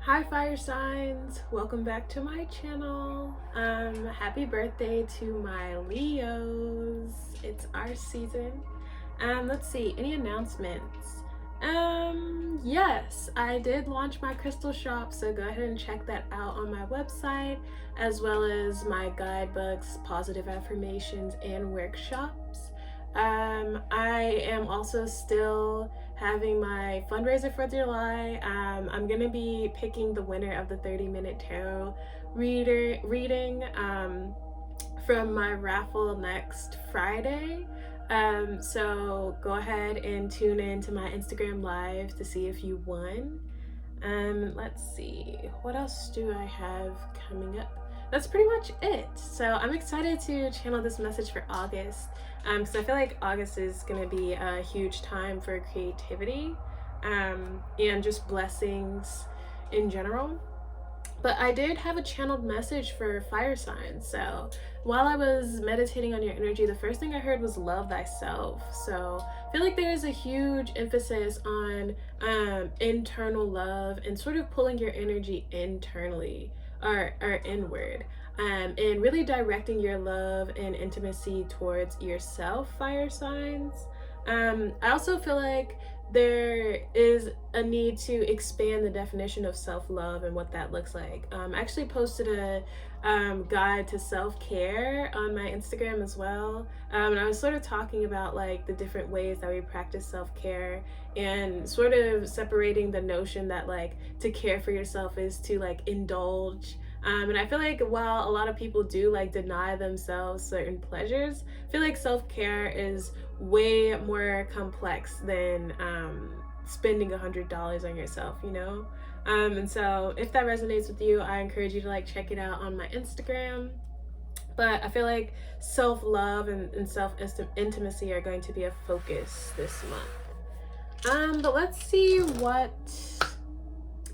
Hi fire signs, welcome back to my channel. Happy birthday to my Leos. It's our season. Let's see, any announcements? Yes, I did launch my crystal shop, so go ahead and check that out on my website, as well as my guidebooks, positive affirmations, and workshops. I am also still having my fundraiser for July. I'm gonna be picking the winner of the 30-minute tarot reading from my raffle next Friday. So go ahead and tune in to my Instagram live to see if you won. Let's see, what else do I have coming up? That's pretty much it. So I'm excited to channel this message for August, because I feel like August is going to be a huge time for creativity and just blessings in general. But I did have a channeled message for fire signs. So while I was meditating on your energy, the first thing I heard was love thyself. So I feel like there is a huge emphasis on internal love and sort of pulling your energy internally or inward, and really directing your love and intimacy towards yourself, fire signs. I also feel like there is a need to expand the definition of self-love and what that looks like. I actually posted a guide to self-care on my Instagram as well, and I was sort of talking about like the different ways that we practice self-care and sort of separating the notion that like to care for yourself is to like indulge. And I feel like while a lot of people do like deny themselves certain pleasures, I feel like self-care is way more complex than spending $100 on yourself, you know? And so if that resonates with you, I encourage you to like check it out on my Instagram. But I feel like self-love and self-intimacy are going to be a focus this month. But let's see what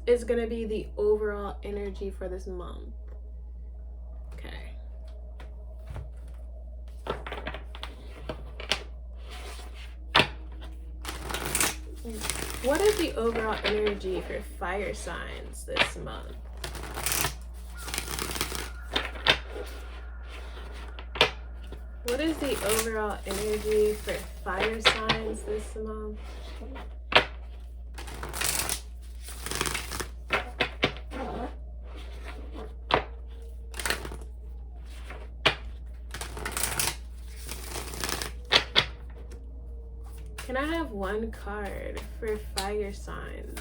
is going to be the overall energy for this month. Okay. What is the overall energy for fire signs this month? What is the overall energy for fire signs this month? Can I have one card for fire signs?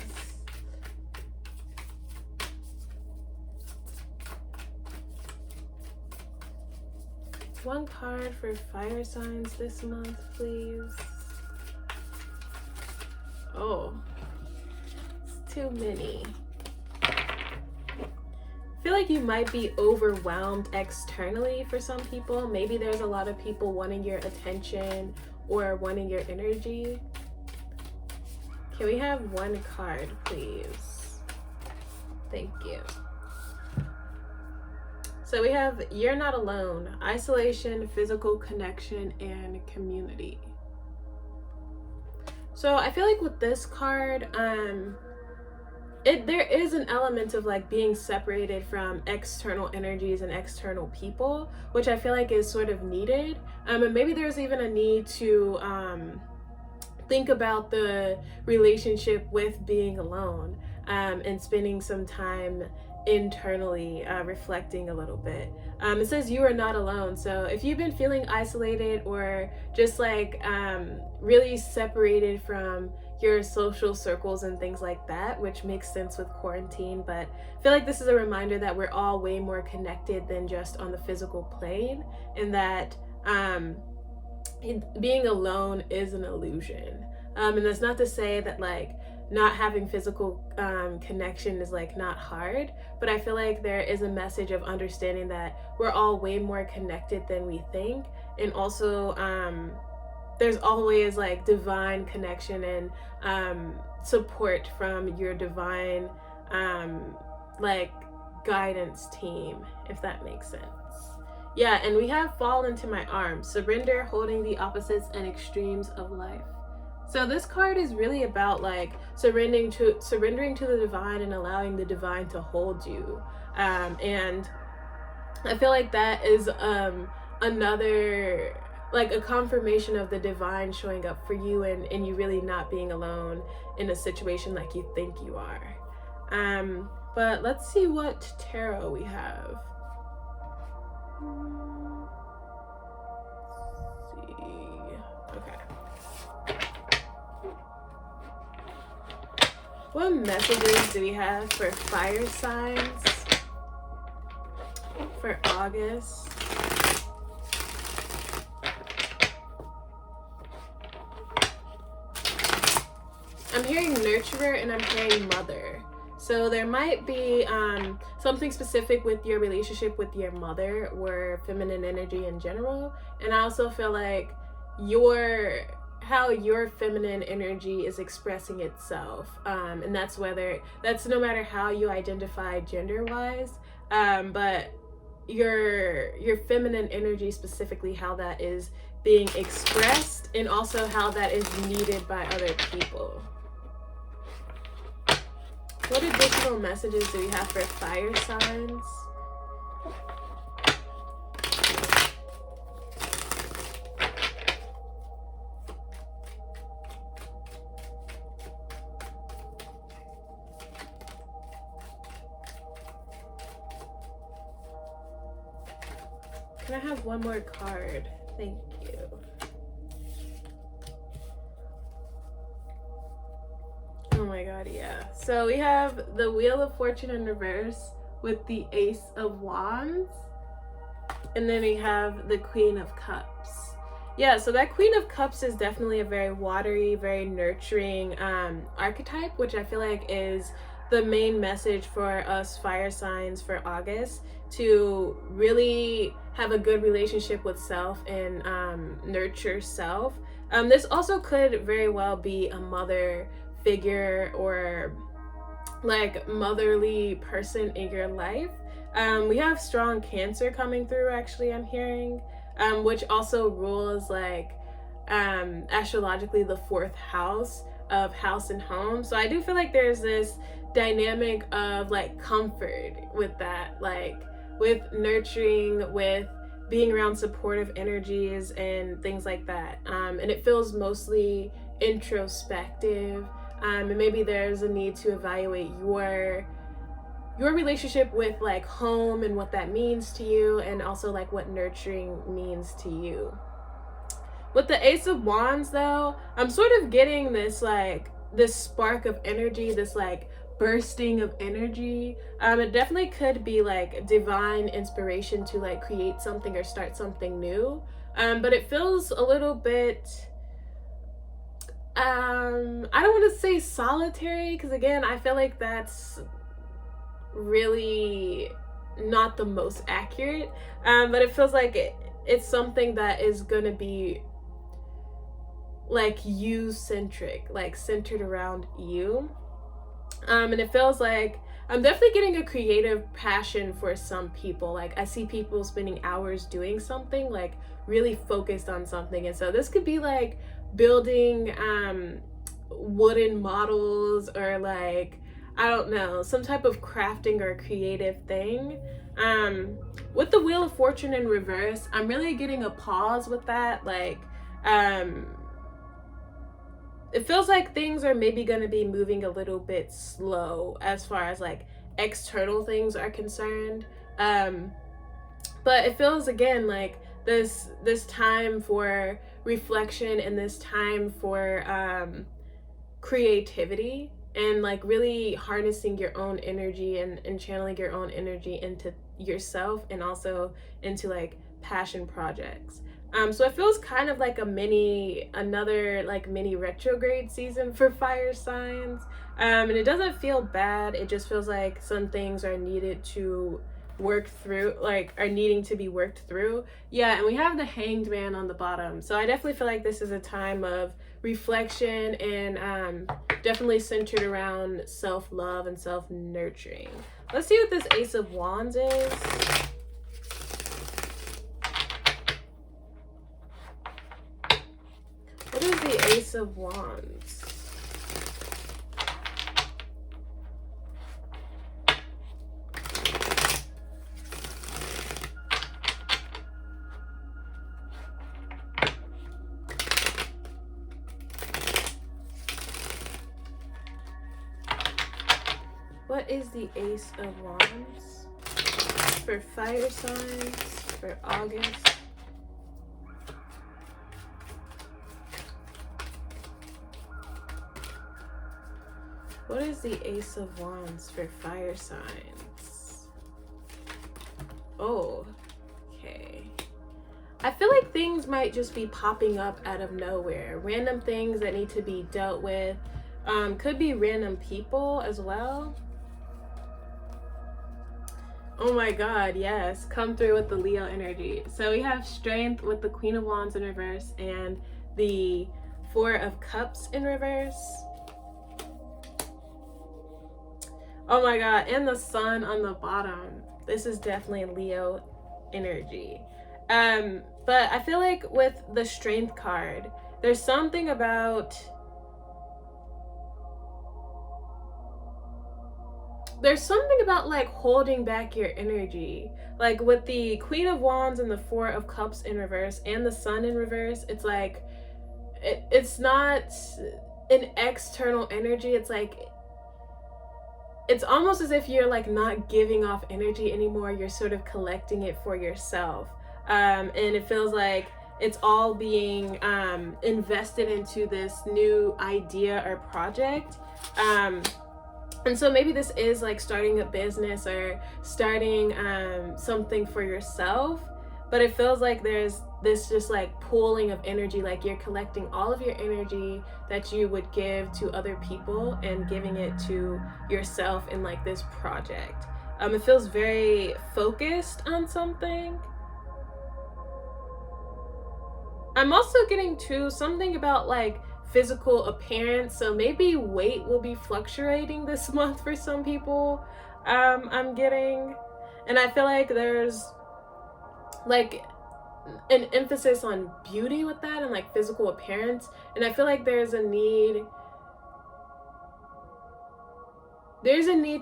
One card for fire signs this month, please. Oh, it's too many. I feel like you might be overwhelmed externally for some people. Maybe there's a lot of people wanting your attention or wanting your energy. Can we have one card, please? Thank you. So we have you're not alone, isolation, physical connection, and community. So I feel like with this card, there is an element of like being separated from external energies and external people, which I feel like is sort of needed. And maybe there's even a need to think about the relationship with being alone, and spending some time internally reflecting a little bit. It says you are not alone. So if you've been feeling isolated or just like really separated from your social circles and things like that, which makes sense with quarantine, but I feel like this is a reminder that we're all way more connected than just on the physical plane, and that being alone is an illusion. And that's not to say that like not having physical connection is like not hard, but I feel like there is a message of understanding that we're all way more connected than we think, and also there's always like divine connection and support from your divine like guidance team, if that makes sense. Yeah, and we have fall into my arms, surrender, holding the opposites and extremes of life. So this card is really about like surrendering to the divine and allowing the divine to hold you. And I feel like that is another, like, a confirmation of the divine showing up for you, and you really not being alone in a situation like you think you are. But let's see what tarot we have. Let's see. Okay. What messages do we have for fire signs for August? I'm hearing nurturer and I'm hearing mother. So there might be something specific with your relationship with your mother or feminine energy in general. And I also feel like how your feminine energy is expressing itself. And that's no matter how you identify gender-wise, but your feminine energy, specifically how that is being expressed and also how that is needed by other people. What additional messages do we have for fire signs? Can I have one more card? Thank you. Oh my god, yeah. So we have the Wheel of Fortune in reverse with the Ace of Wands. And then we have the Queen of Cups. Yeah, so that Queen of Cups is definitely a very watery, very nurturing archetype, which I feel like is the main message for us fire signs for August, to really have a good relationship with self and nurture self. This also could very well be a mother figure or like motherly person in your life. We have strong Cancer coming through, actually, I'm hearing, which also rules like astrologically the 4th house of house and home. So I do feel like there's this dynamic of like comfort with that, like with nurturing, with being around supportive energies and things like that. And it feels mostly introspective. And maybe there's a need to evaluate your relationship with like home and what that means to you, and also like what nurturing means to you. With the Ace of Wands though, I'm sort of getting this like this spark of energy, this like bursting of energy. It definitely could be like divine inspiration to like create something or start something new. But it feels a little bit I don't want to say solitary, because again, I feel like that's really not the most accurate, but it feels like it's something that is gonna be like you-centric, like centered around you. And it feels like I'm definitely getting a creative passion for some people. Like I see people spending hours doing something, like really focused on something. And so this could be like building wooden models, or like, I don't know, some type of crafting or creative thing. With the Wheel of Fortune in reverse, I'm really getting a pause with that. Like it feels like things are maybe going to be moving a little bit slow as far as like external things are concerned. But it feels again like this time for reflection and this time for creativity, and like really harnessing your own energy and channeling your own energy into yourself and also into like passion projects. So it feels kind of like another mini retrograde season for fire signs. And it doesn't feel bad. It just feels like some things are needed to work through, like are needing to be worked through. Yeah, and we have the Hanged Man on the bottom. So I definitely feel like this is a time of reflection and definitely centered around self-love and self-nurturing. Let's see what this Ace of Wands is. What is the the Ace of Wands? What is the Ace of Wands for fire signs for August? What is the Ace of Wands for fire signs? Oh, okay. I feel like things might just be popping up out of nowhere. Random things that need to be dealt with. Could be random people as well. Oh my God, yes. Come through with the Leo energy. So we have strength with the Queen of Wands in reverse and the Four of Cups in reverse. Oh my God, and the Sun on the bottom. This is definitely Leo energy. But I feel like with the Strength card, there's something about like holding back your energy. Like with the Queen of Wands and the Four of Cups in reverse and the Sun in reverse, it's like it's not an external energy. It's like it's almost as if you're like not giving off energy anymore. You're sort of collecting it for yourself, and it feels like it's all being invested into this new idea or project. And so maybe this is like starting a business or starting something for yourself, but it feels like there's this just like pooling of energy, like you're collecting all of your energy that you would give to other people and giving it to yourself in like this project. It feels very focused on something. I'm also getting to something about like physical appearance, so maybe weight will be fluctuating this month for some people. I'm getting, and I feel like there's like an emphasis on beauty with that and like physical appearance, and I feel like there's a need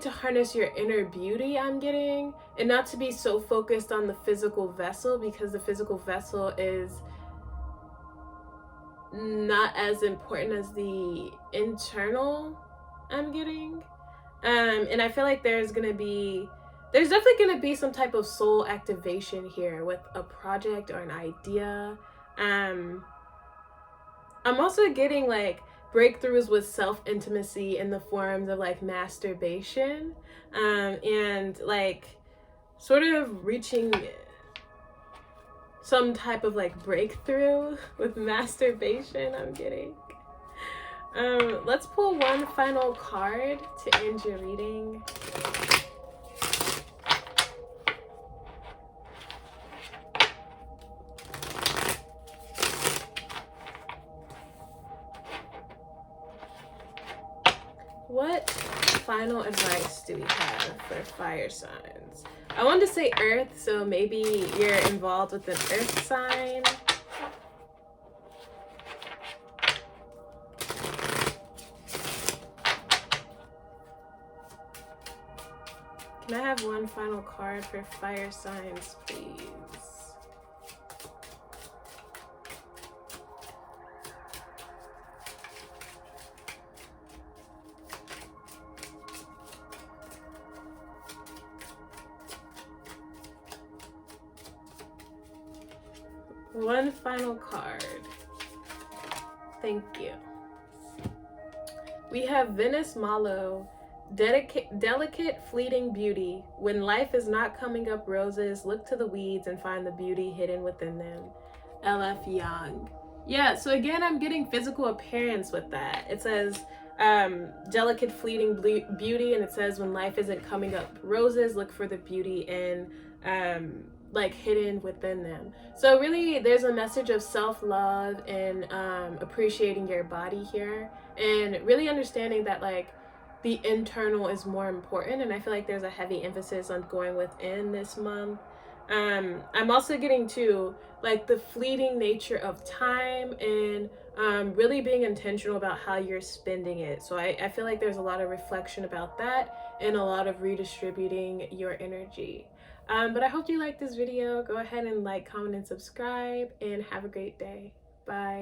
to harness your inner beauty, I'm getting, and not to be so focused on the physical vessel, because the physical vessel is not as important as the internal, I'm getting. And I feel like there's definitely gonna be some type of soul activation here with a project or an idea. I'm also getting like breakthroughs with self-intimacy in the forms of like masturbation, and like sort of reaching some type of like breakthrough with masturbation, I'm getting. Let's pull one final card to end your reading. What final advice do we have for fire signs? I wanted to say earth, so maybe you're involved with an earth sign. Can I have one final card for fire signs, please? One final card. Thank you. We have Venus Malo, delicate fleeting beauty. When life is not coming up roses, look to the weeds and find the beauty hidden within them. LF Young. Yeah, so again, I'm getting physical appearance with that. It says delicate fleeting beauty, and it says when life isn't coming up roses, look for the beauty in like hidden within them. So really there's a message of self-love and appreciating your body here, and really understanding that like the internal is more important, and I feel like there's a heavy emphasis on going within this month. I'm also getting to like the fleeting nature of time and really being intentional about how you're spending it. So I feel like there's a lot of reflection about that and a lot of redistributing your energy. But I hope you liked this video. Go ahead and like, comment, and subscribe, and have a great day. Bye.